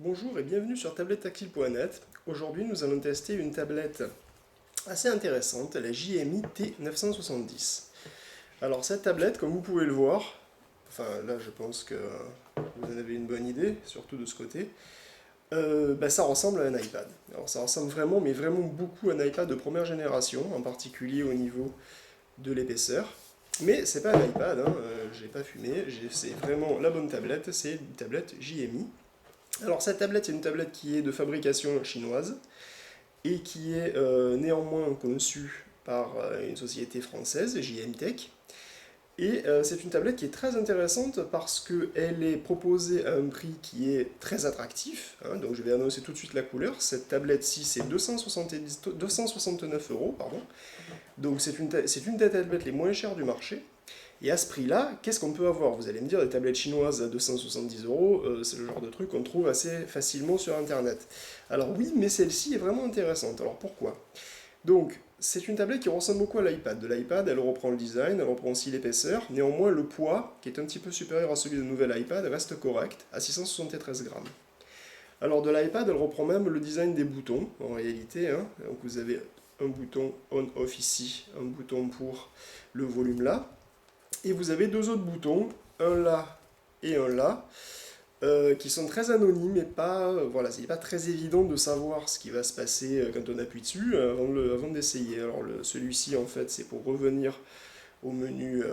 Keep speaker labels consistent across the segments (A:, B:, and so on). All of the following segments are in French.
A: Bonjour et bienvenue sur tablettactile.net. Aujourd'hui, nous allons tester une tablette assez intéressante, la JMI T970. Alors cette tablette, comme vous pouvez le voir, enfin là je pense que vous en avez une bonne idée, surtout de ce côté, ça ressemble à un iPad. Alors ça ressemble vraiment, mais vraiment beaucoup à un iPad de première génération, en particulier au niveau de l'épaisseur. Mais c'est pas un iPad, j'ai pas fumé, c'est vraiment la bonne tablette, c'est une tablette JMI. Alors cette tablette, c'est une tablette qui est de fabrication chinoise et qui est néanmoins conçue par une société française, JM Tech. Et c'est une tablette qui est très intéressante parce qu'elle est proposée à un prix qui est très attractif. Donc je vais annoncer tout de suite la couleur. Cette tablette-ci, c'est 269 euros. Pardon. Donc c'est une des tablettes les moins chères du marché. Et à ce prix-là, qu'est-ce qu'on peut avoir? Vous allez me dire, des tablettes chinoises à 270 euros, c'est le genre de truc qu'on trouve assez facilement sur Internet. Alors oui, mais celle-ci est vraiment intéressante. Alors pourquoi? Donc, c'est une tablette qui ressemble beaucoup à l'iPad. De l'iPad, elle reprend le design, elle reprend aussi l'épaisseur. Néanmoins, le poids, qui est un petit peu supérieur à celui de nouvel iPad, reste correct, à 673 grammes. Alors de l'iPad, elle reprend même le design des boutons, en réalité. Donc vous avez un bouton on-off ici, un bouton pour le volume là. Et vous avez deux autres boutons, un là et un là, qui sont très anonymes et pas, voilà, c'est pas très évident de savoir ce qui va se passer quand on appuie dessus avant d'essayer. Alors celui-ci en fait c'est pour revenir au menu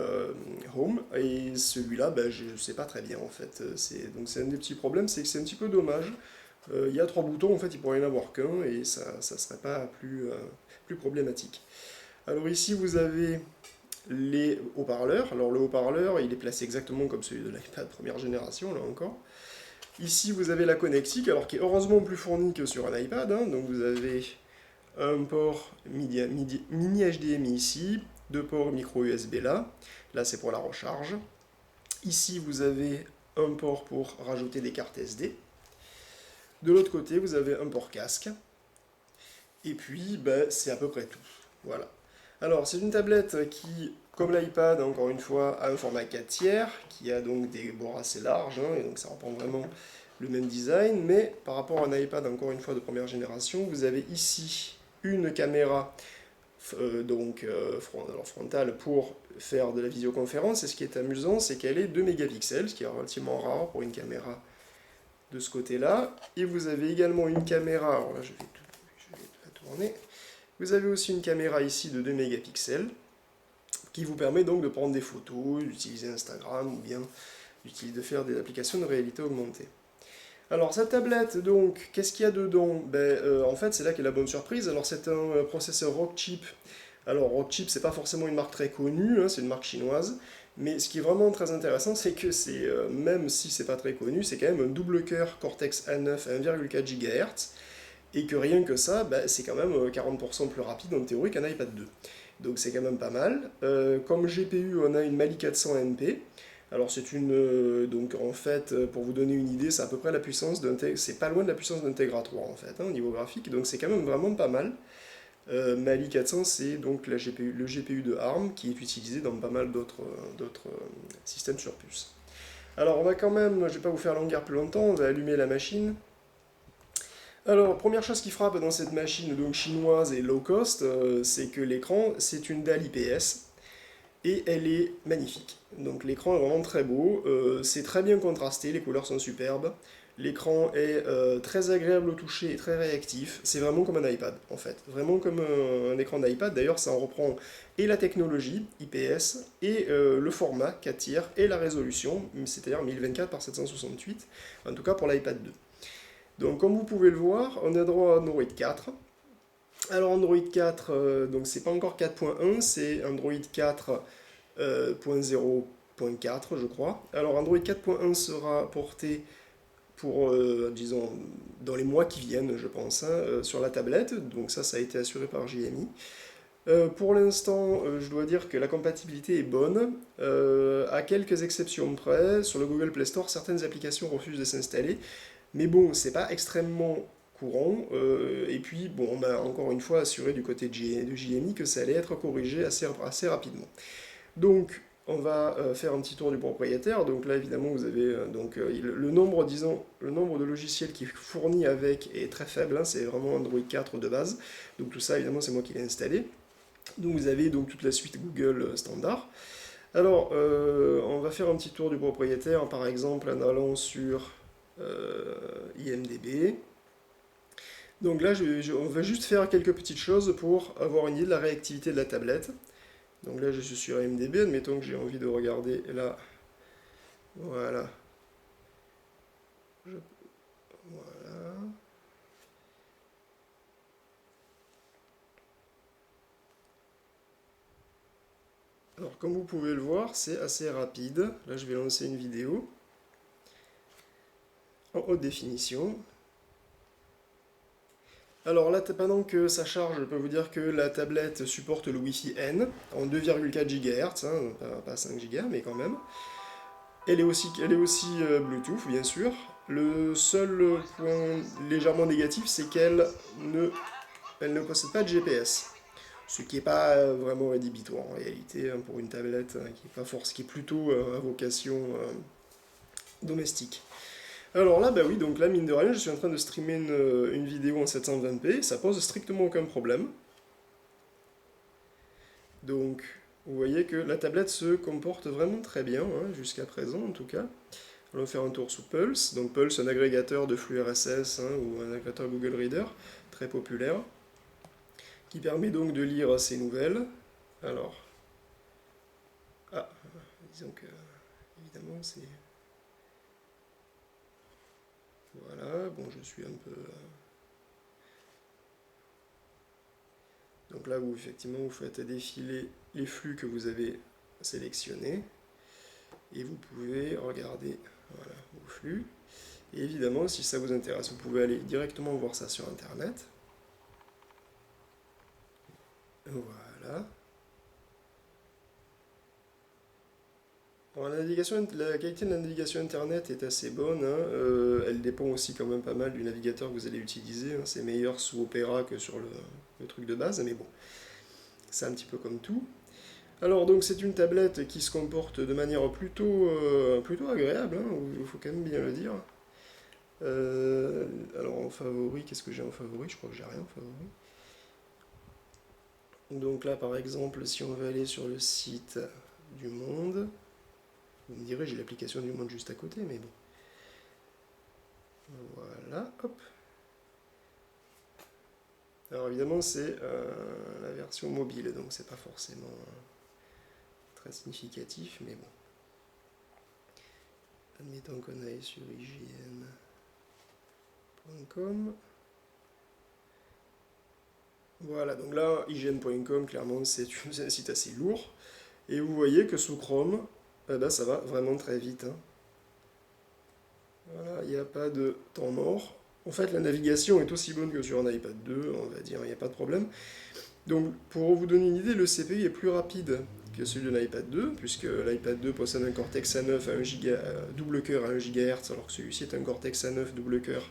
A: Home et celui-là je ne sais pas très bien en fait. Donc c'est un des petits problèmes, c'est que c'est un petit peu dommage. Il y a trois boutons, en fait il pourrait y en avoir qu'un et ça serait pas plus problématique. Alors ici vous avez les haut-parleurs. Alors le haut-parleur, il est placé exactement comme celui de l'iPad première génération, là encore. Ici, vous avez la connectique, alors qui est heureusement plus fournie que sur un iPad. Donc vous avez un port mini HDMI ici, deux ports micro USB là. Là, c'est pour la recharge. Ici, vous avez un port pour rajouter des cartes SD. De l'autre côté, vous avez un port casque. Et puis, c'est à peu près tout. Voilà. Alors, c'est une tablette qui, comme l'iPad, encore une fois, a un format 4 tiers, qui a donc des bords assez larges, et donc ça reprend vraiment le même design, mais par rapport à un iPad, encore une fois, de première génération, vous avez ici une caméra frontale pour faire de la visioconférence, et ce qui est amusant, c'est qu'elle est 2 mégapixels, ce qui est relativement rare pour une caméra de ce côté-là, et vous avez également une caméra, alors là je vais la tourner, vous avez aussi une caméra ici de 2 mégapixels qui vous permet donc de prendre des photos, d'utiliser Instagram ou bien de faire des applications de réalité augmentée. Alors cette tablette, donc, qu'est-ce qu'il y a dedans? En fait, c'est là qu'est la bonne surprise. Alors c'est un processeur Rockchip. Alors Rockchip, c'est pas forcément une marque très connue, c'est une marque chinoise. Mais ce qui est vraiment très intéressant, c'est que même si c'est pas très connu, c'est quand même un double cœur Cortex A9 à 1,4 GHz et que rien que ça, c'est quand même 40% plus rapide en théorie qu'un iPad 2. Donc c'est quand même pas mal. Comme GPU, on a une Mali 400 MP. Alors c'est donc en fait, pour vous donner une idée, c'est à peu près la puissance c'est pas loin de la puissance d'un Tegra 3 en fait, au niveau graphique, donc c'est quand même vraiment pas mal. Mali 400, c'est donc le GPU de ARM qui est utilisé dans pas mal d'autres systèmes sur puce. Alors on va quand même, je vais pas vous faire longueur plus longtemps, on va allumer la machine. Alors, première chose qui frappe dans cette machine donc chinoise et low cost, c'est que l'écran, c'est une dalle IPS et elle est magnifique. Donc l'écran est vraiment très beau, c'est très bien contrasté, les couleurs sont superbes, l'écran est très agréable au toucher et très réactif, c'est vraiment comme un iPad en fait, vraiment comme un écran d'iPad, d'ailleurs ça en reprend et la technologie IPS et le format 4 tiers et la résolution, c'est-à-dire 1024 par 768, en tout cas pour l'iPad 2. Donc comme vous pouvez le voir, on a droit à Android 4. Alors Android 4, donc c'est pas encore 4.1, c'est Android 4.0.4 je crois. Alors Android 4.1 sera porté pour, disons, dans les mois qui viennent, je pense, sur la tablette. Donc ça a été assuré par JMI. Pour l'instant, je dois dire que la compatibilité est bonne, à quelques exceptions près. Sur le Google Play Store, certaines applications refusent de s'installer. Mais bon, c'est pas extrêmement courant. Et puis, bon, on m'a encore une fois assuré du côté de JMI que ça allait être corrigé assez rapidement. Donc, on va faire un petit tour du propriétaire. Donc là, évidemment, vous avez le nombre, disons, le nombre de logiciels qui est fourni avec est très faible, hein, c'est vraiment Android 4 de base. Donc tout ça, évidemment, c'est moi qui l'ai installé. Donc vous avez donc toute la suite Google standard. Alors, on va faire un petit tour du propriétaire, par exemple, en allant sur IMDb. Donc là, on va juste faire quelques petites choses pour avoir une idée de la réactivité de la tablette. Donc là, je suis sur IMDb, admettons que j'ai envie de regarder là. Voilà. Voilà. Alors, comme vous pouvez le voir, c'est assez rapide. Là, je vais lancer une vidéo en haute définition. Alors là, pendant que ça charge, je peux vous dire que la tablette supporte le Wi-Fi N en 2,4 GHz, hein, pas 5 Go, mais quand même. Elle est aussi Bluetooth, bien sûr. Le seul point légèrement négatif, c'est qu'elle ne possède pas de GPS. Ce qui n'est pas vraiment rédhibitoire en réalité, hein, pour une tablette qui est plutôt à vocation domestique. Alors là, bah oui, donc là, mine de rien, je suis en train de streamer une vidéo en 720p, ça pose strictement aucun problème. Donc, vous voyez que la tablette se comporte vraiment très bien, hein, jusqu'à présent en tout cas. On va faire un tour sous Pulse. Donc Pulse, un agrégateur de flux RSS, hein, ou un agrégateur Google Reader, très populaire, qui permet donc de lire ces nouvelles. Alors, disons que, évidemment, c'est... Voilà, bon, je suis un peu... Donc là, effectivement, vous faites défiler les flux que vous avez sélectionnés, et vous pouvez regarder, voilà, vos flux. Et évidemment, si ça vous intéresse, vous pouvez aller directement voir ça sur Internet. Voilà. Alors, la qualité de la navigation Internet est assez bonne, hein. Elle dépend aussi quand même pas mal du navigateur que vous allez utiliser, hein. C'est meilleur sous Opera que sur le truc de base, mais bon, c'est un petit peu comme tout. Alors donc c'est une tablette qui se comporte de manière plutôt agréable, hein, il faut quand même bien le dire. Alors en favori, qu'est-ce que j'ai en favori? Je crois que j'ai rien en favori. Donc là par exemple, si on veut aller sur le site du Monde, vous me direz j'ai l'application du Monde juste à côté, mais bon. Voilà, hop. Alors évidemment c'est la version mobile, donc c'est pas forcément très significatif, mais bon. Admettons qu'on aille sur IGN.com. Voilà, donc là, IGN.com, clairement, c'est un site assez lourd. Et vous voyez que sous Chrome, eh ben, ça va vraiment très vite, hein. Voilà, il n'y a pas de temps mort. En fait, la navigation est aussi bonne que sur un iPad 2, on va dire, il n'y a pas de problème. Donc, pour vous donner une idée, le CPU est plus rapide que celui de l'iPad 2, puisque l'iPad 2 possède un Cortex A9 double cœur à 1 GHz, alors que celui-ci est un Cortex A9 double cœur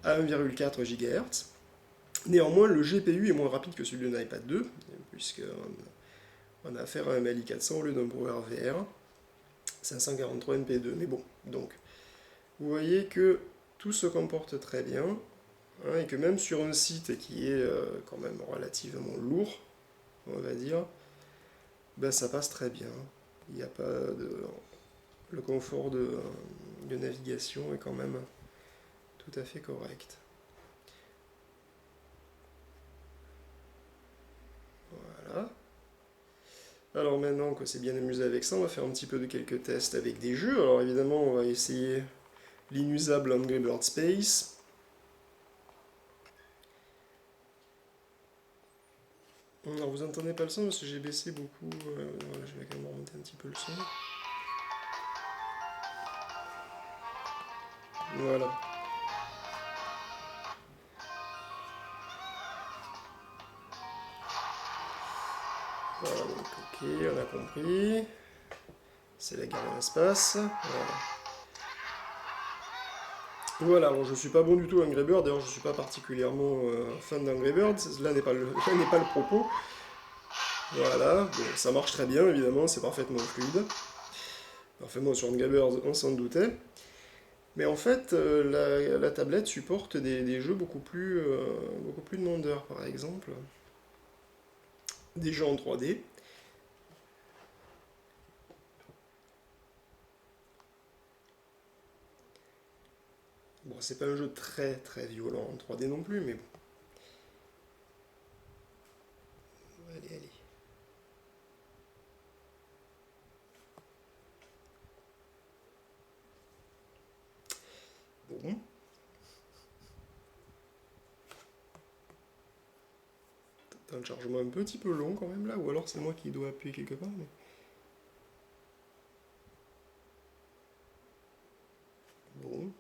A: à 1,4 GHz. Néanmoins, le GPU est moins rapide que celui de l'iPad 2, puisqu'on a affaire à un Mali 400 au lieu d'un PowerVR 543 MP2. Mais bon, donc, vous voyez que tout se comporte très bien, hein, et que même sur un site qui est quand même relativement lourd, on va dire, ben ça passe très bien. Il n'y a pas de... Le confort de navigation est quand même tout à fait correct. Voilà. Alors maintenant que c'est bien amusé avec ça, on va faire un petit peu de quelques tests avec des jeux. Alors évidemment, on va essayer l'inusable Angry Bird Space. Alors vous entendez pas le son parce que j'ai baissé beaucoup. Voilà, je vais quand même remonter un petit peu le son. Voilà. Voilà, donc ok, on a compris. C'est la guerre dans l'espace. Voilà, alors je suis pas bon du tout à Angry Bird, d'ailleurs je suis pas particulièrement fan d'Angry Bird, là n'est pas le propos. Voilà, bon, ça marche très bien évidemment, c'est parfaitement fluide. Parfaitement sur Gabbers, on s'en doutait. Mais en fait, la tablette supporte des jeux beaucoup plus demandeurs, par exemple. Des jeux en 3D. Bon, c'est pas un jeu très très violent en 3D non plus, mais bon. Allez, allez. Bon. T'as un chargement un petit peu long quand même là, ou alors c'est moi qui dois appuyer quelque part, mais... Bon.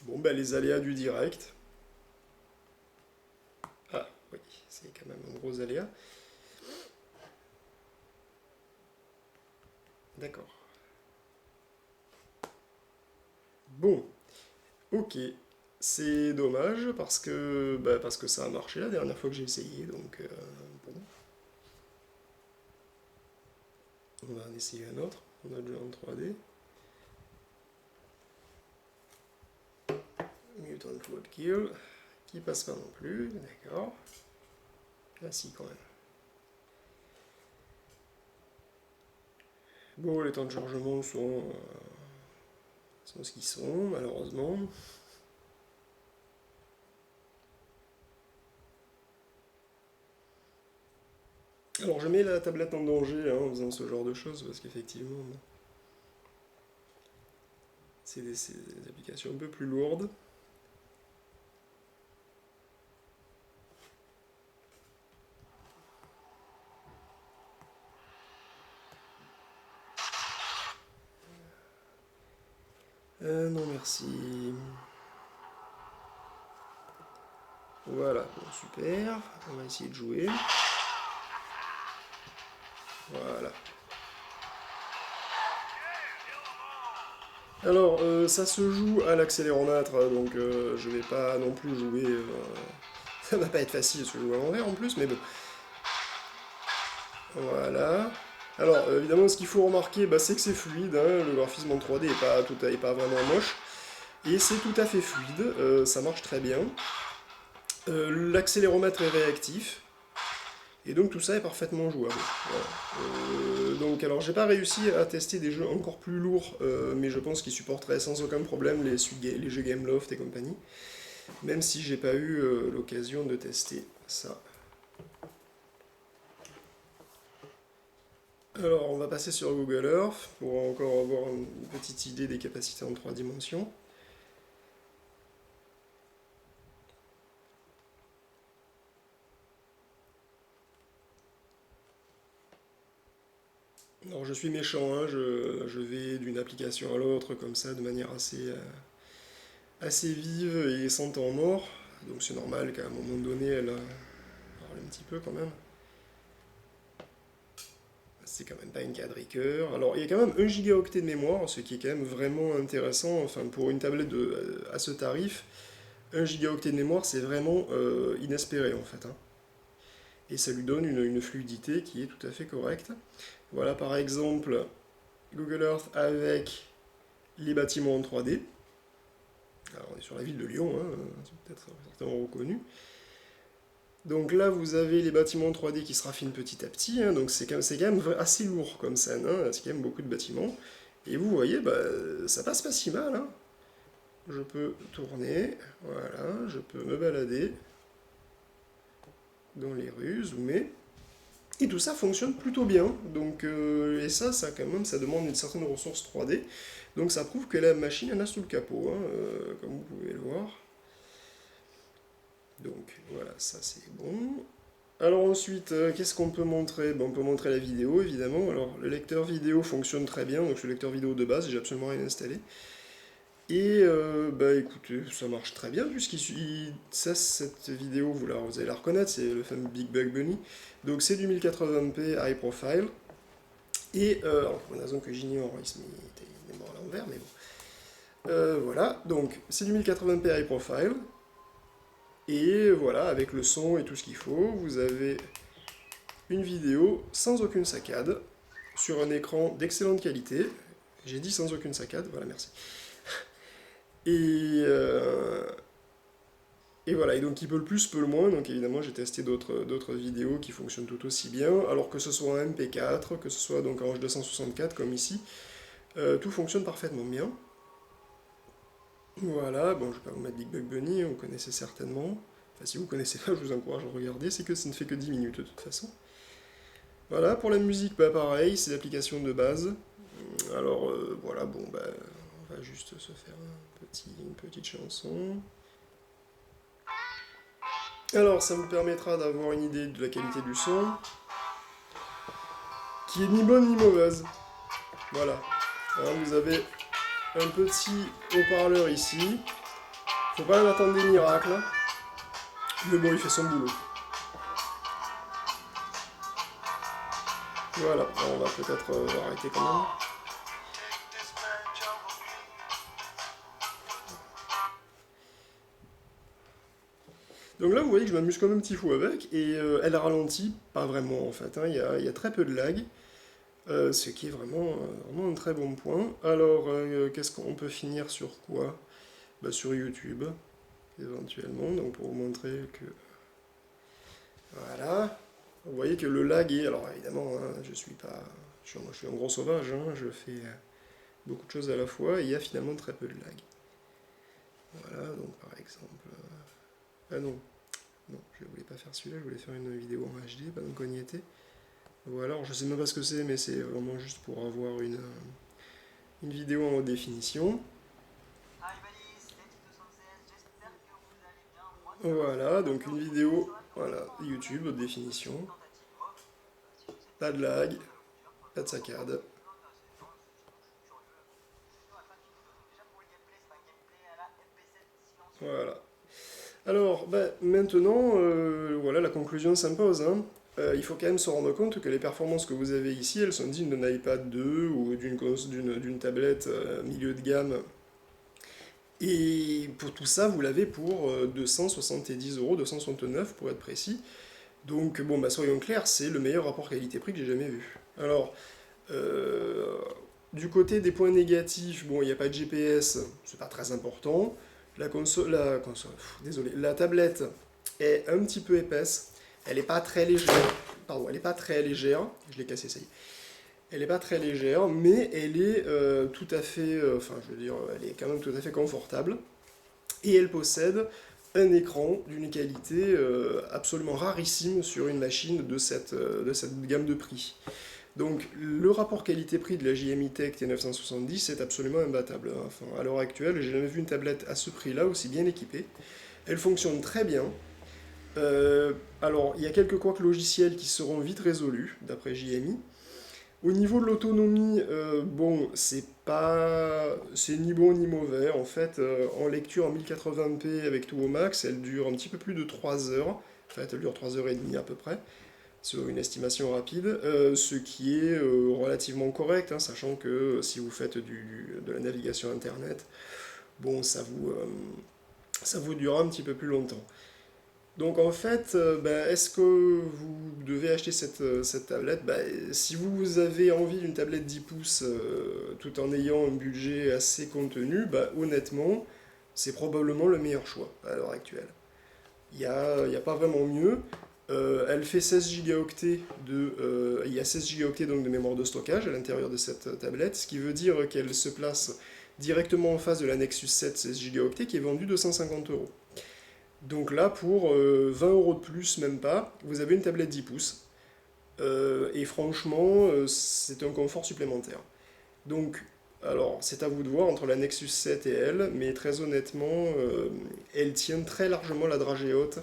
A: Bon, bah les aléas du direct. Ah, oui, c'est quand même un gros aléa. D'accord. Bon, ok. C'est dommage parce que ça a marché la dernière fois que j'ai essayé, donc bon. On va en essayer un autre. On a le jeu en 3D. Mutant Roadkill, qui passe pas non plus, d'accord. Ah si, quand même. Bon, les temps de chargement sont ce qu'ils sont, malheureusement. Alors je mets la tablette en danger en faisant ce genre de choses, parce qu'effectivement, c'est des applications un peu plus lourdes. Non merci. Voilà, bon, super. On va essayer de jouer. Voilà. Alors, ça se joue à l'accéléromètre, donc je vais pas non plus jouer... ça va pas être facile de se jouer à l'envers en plus, mais bon. Voilà. Alors, évidemment, ce qu'il faut remarquer, c'est que c'est fluide, hein, le graphisme en 3D est pas vraiment moche, et c'est tout à fait fluide, ça marche très bien. L'accéléromètre est réactif, et donc tout ça est parfaitement jouable. Voilà. Donc, alors, j'ai pas réussi à tester des jeux encore plus lourds, mais je pense qu'ils supporteraient sans aucun problème les jeux Gameloft et compagnie, même si j'ai pas eu l'occasion de tester ça. Alors, on va passer sur Google Earth pour encore avoir une petite idée des capacités en 3 dimensions. Alors, je suis méchant, hein, je vais d'une application à l'autre comme ça de manière assez vive et sans temps mort. Donc, c'est normal qu'à un moment donné, elle parle un petit peu quand même. C'est quand même pas une quadricœur. Alors, il y a quand même 1 gigaoctet de mémoire, ce qui est quand même vraiment intéressant. Enfin, pour une tablette à ce tarif, 1 gigaoctet de mémoire, c'est vraiment inespéré en fait, hein. Et ça lui donne une fluidité qui est tout à fait correcte. Voilà par exemple Google Earth avec les bâtiments en 3D. Alors, on est sur la ville de Lyon, hein, c'est peut-être certainement reconnu. Donc là, vous avez les bâtiments en 3D qui se raffinent petit à petit, hein, donc c'est quand même assez lourd comme scène, hein, c'est quand même beaucoup de bâtiments. Et vous voyez, ça passe pas si mal, hein. Je peux tourner, voilà, je peux me balader dans les rues, zoomer. Et tout ça fonctionne plutôt bien. Donc, et ça quand même, ça demande une certaine ressource 3D. Donc ça prouve que la machine en a sous le capot, hein, comme vous pouvez le voir. Donc voilà, ça c'est bon. Alors ensuite, qu'est-ce qu'on peut montrer? On peut montrer la vidéo, évidemment. Alors le lecteur vidéo fonctionne très bien, donc le lecteur vidéo de base, j'ai absolument rien installé. Et écoutez, ça marche très bien cette vidéo, vous allez la reconnaître, c'est le fameux Big Bug Bunny. Donc c'est du 1080p high profile. Et alors pour une raison que j'ignore, il est mort à l'envers, mais bon. Voilà, donc c'est du 1080p high profile. Et voilà, avec le son et tout ce qu'il faut, vous avez une vidéo sans aucune saccade, sur un écran d'excellente qualité. J'ai dit sans aucune saccade, voilà, merci. Et, et voilà, et donc qui peut le plus, peut le moins, donc évidemment j'ai testé d'autres vidéos qui fonctionnent tout aussi bien, alors que ce soit en MP4, que ce soit donc en H264 comme ici, tout fonctionne parfaitement bien. Voilà, bon je vais pas vous mettre Big Bug Bunny, vous connaissez certainement. Enfin si vous connaissez pas, je vous encourage à regarder, c'est que ça ne fait que 10 minutes de toute façon. Voilà, pour la musique, bah pareil, c'est l'application de base. Alors voilà, bon bah on va juste se faire une petite chanson. Alors ça vous permettra d'avoir une idée de la qualité du son, qui est ni bonne ni mauvaise. Voilà. Alors, vous avez un petit haut-parleur ici. Faut pas en attendre des miracles. Mais bon, il fait son boulot. Voilà, alors, on va peut-être arrêter quand même. Donc là, vous voyez que je m'amuse comme un petit fou avec, et elle ralentit pas vraiment en fait, hein. Il y a très peu de lag, ce qui est vraiment un très bon point. Alors, qu'est-ce qu'on peut finir sur quoi? Bah, sur YouTube, éventuellement, donc pour vous montrer que... Voilà. Vous voyez que le lag est... Alors évidemment, hein, je suis un gros sauvage, hein, je fais beaucoup de choses à la fois, et il y a finalement très peu de lag. Voilà, donc par exemple... Ah non, non, je voulais pas faire celui-là, je voulais faire une vidéo en HD, pas donc on y était. Voilà, alors je sais même pas ce que c'est, mais c'est vraiment juste pour avoir une vidéo en haute définition. Voilà, donc une vidéo, voilà, YouTube, haute définition. Pas de lag, pas de saccade. Voilà. Alors, bah, maintenant, voilà, la conclusion s'impose, hein. Il faut quand même se rendre compte que les performances que vous avez ici, elles sont dignes d'un iPad 2 ou d'une tablette milieu de gamme. Et pour tout ça, vous l'avez pour 270 €, 269 pour être précis. Donc, bon, bah, soyons clairs, c'est le meilleur rapport qualité-prix que j'ai jamais vu. Alors, euh, du côté des points négatifs, bon, il n'y a pas de GPS, c'est pas très important. Désolé, la tablette est un petit peu épaisse. Elle n'est pas très légère. Pardon, elle n'est pas très légère. Je l'ai cassé, ça y est. Elle n'est pas très légère, mais elle est tout à fait, enfin, je veux dire, elle est quand même tout à fait confortable. Et elle possède un écran d'une qualité absolument rarissime sur une machine de cette gamme de prix. Donc le rapport qualité-prix de la JMI Tech T970 est absolument imbattable. Enfin, à l'heure actuelle, j'ai jamais vu une tablette à ce prix-là aussi bien équipée. Elle fonctionne très bien. Alors, il y a quelques couacs logiciels qui seront vite résolus, d'après JMI. Au niveau de l'autonomie, bon, c'est ni bon ni mauvais. En fait, en lecture en 1080p avec tout au max, elle dure un petit peu plus de 3 heures. En fait, elle dure 3h30 à peu près, sur une estimation rapide, ce qui est relativement correct, hein, sachant que si vous faites de la navigation internet, bon, ça vous durera un petit peu plus longtemps. Donc en fait, est-ce que vous devez acheter cette tablette? Si vous avez envie d'une tablette 10 pouces tout en ayant un budget assez contenu, honnêtement, c'est probablement le meilleur choix à l'heure actuelle. Il y a pas vraiment mieux. Elle fait 16 Go il y a 16 Go donc de mémoire de stockage à l'intérieur de cette tablette, ce qui veut dire qu'elle se place directement en face de la Nexus 7 16 Go qui est vendue 250 €. Donc là, pour 20 € de plus, même pas, vous avez une tablette 10 pouces. Et franchement, c'est un confort supplémentaire. Donc, alors, c'est à vous de voir entre la Nexus 7 et elle, mais très honnêtement, elle tient très largement la dragée haute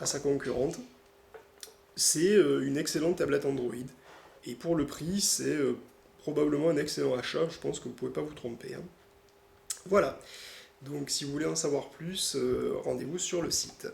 A: à sa concurrente. C'est une excellente tablette Android. Et pour le prix, c'est probablement un excellent achat. Je pense que vous ne pouvez pas vous tromper, hein. Voilà. Donc si vous voulez en savoir plus, rendez-vous sur le site.